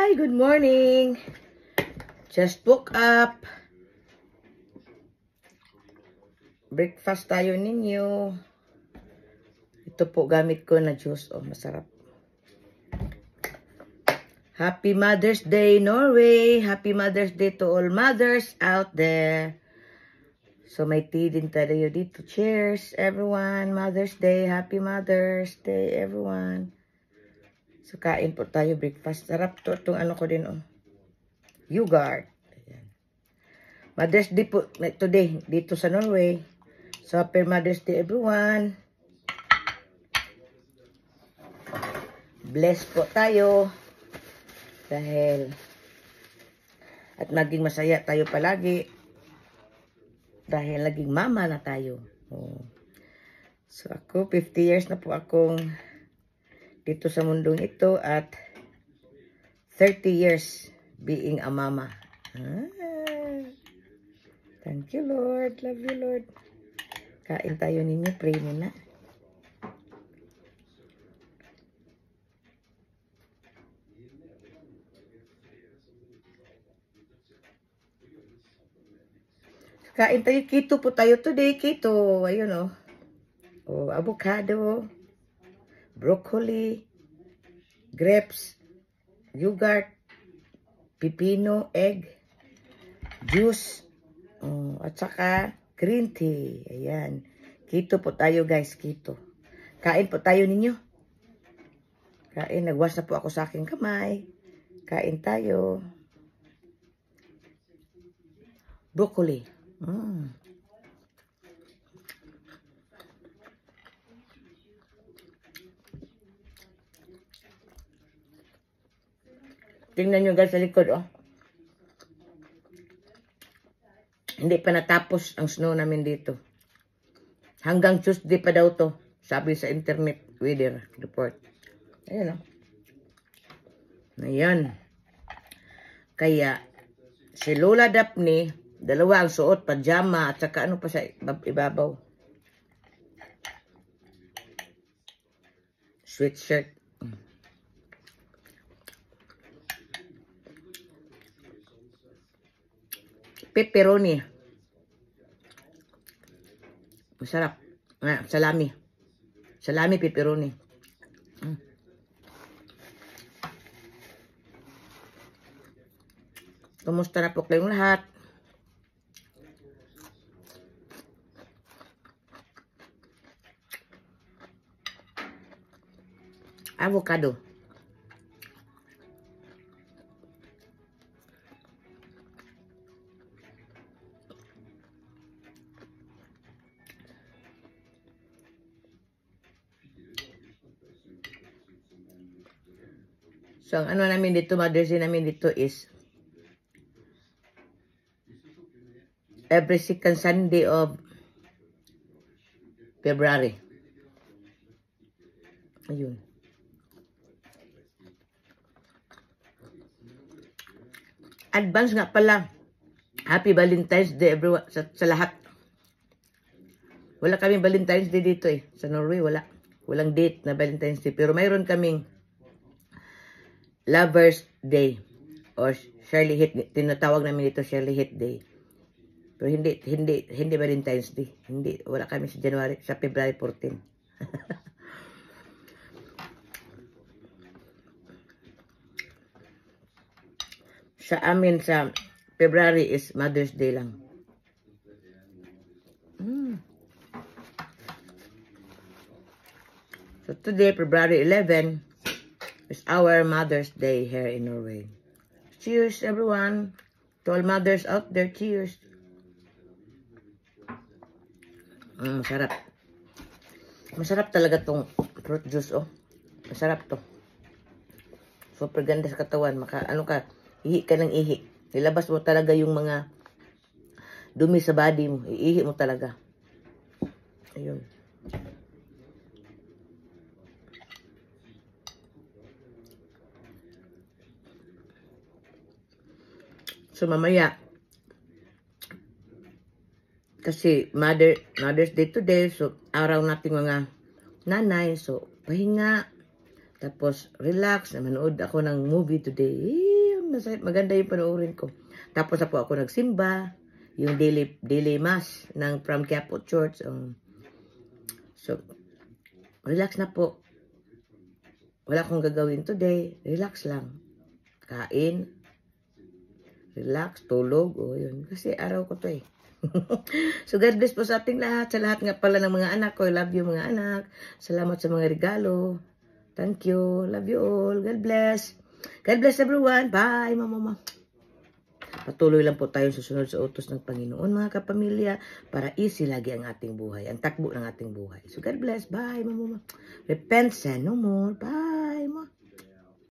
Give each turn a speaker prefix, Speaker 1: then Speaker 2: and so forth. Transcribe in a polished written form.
Speaker 1: Hi, good morning. Just woke up. Breakfast tayo ninyo. Ito po gamit ko na juice. Oh, masarap. Happy Mother's Day, Norway. Happy Mother's Day to all mothers out there. So may tea din tayo dito. Cheers, everyone. Mother's Day. Happy Mother's Day, everyone. So kain po tayo breakfast. Sarap to. Itong ano ko din, oh. Yogurt. Ayan. Mother's Day po today dito sa Norway. So happy Mother's Day, everyone. Bless po tayo. Dahil at maging masaya tayo palagi. Dahil naging mama na tayo. Oh. So ako, 50 years na po akong dito sa mundong ito at 30 years being a mama. Thank you, Lord. Love you, Lord. Kain tayo ninyo. Pray muna. Kain tayo. Keto po tayo today. Keto. Ayun, oh. Oh, avocado. Broccoli, grapes, yogurt, pipino, egg, juice, at saka green tea. Ayan. Keto po tayo, guys. Keto. Kain po tayo ninyo. Kain. Nagwas na po ako sa aking kamay. Kain tayo. Broccoli. Tingnan nyo guys sa likod, oh. Hindi pa natapos ang snow namin dito. Hanggang Tuesday pa daw to. Sabi sa internet weather report. Ayan, oh. Ayan. Kaya, si Lola Daphne, dalawa ang suot, pajama, at saka ano pa sa ibabaw. Sweatshirt. Pepperoni. Masarap. Salami. Salami, pepperoni. Kumusta na po kayong lahat? Avocado. So, ang ano namin dito, Mother's Day namin dito is every second Sunday of February. Ayun. Advance nga pala. Happy Valentine's Day everyone, sa lahat. Wala kaming Valentine's Day dito eh. Sa Norway, wala. Walang date na Valentine's Day. Pero mayroon kaming Lover's Day or Shirley Hit, tinatawag namin ito Shirley Hit Day. Pero hindi Valentine's Day. Hindi, wala kami sa February 14. Sa amin sa February is Mother's Day lang. So today, February 11, is our Mother's Day here in Norway. Cheers, everyone. To all mothers out there, cheers. Masarap. Masarap talaga tong fruit juice, oh. Masarap to. Super ganda sa katawan. Ano ka, ihi ka ng ihi. Ilabas mo talaga yung mga dumi sa body mo. Iihi mo talaga. Ayun. So mamaya, kasi Mother's Day today, so araw nating mga nanay, so pahinga, tapos relax, manood ako ng movie today. maganda yung panoorin ko. Tapos na po ako nagsimba, yung daily mass ng from Quiapo Church. So, relax na po. Wala akong gagawin today. Relax lang. Kain. Relax, tulog. Yun. Kasi araw ko to eh. So, God bless po sa ating lahat. Sa lahat nga pala ng mga anak ko. I love you mga anak. Salamat sa mga regalo. Thank you. Love you all. God bless. God bless everyone. Bye, mama. Patuloy lang po tayo susunod sa utos ng Panginoon, mga kapamilya, para easy lagi ang ating buhay, ang takbo ng ating buhay. So, God bless. Bye, mama. Repent, sin no more. Bye, ma.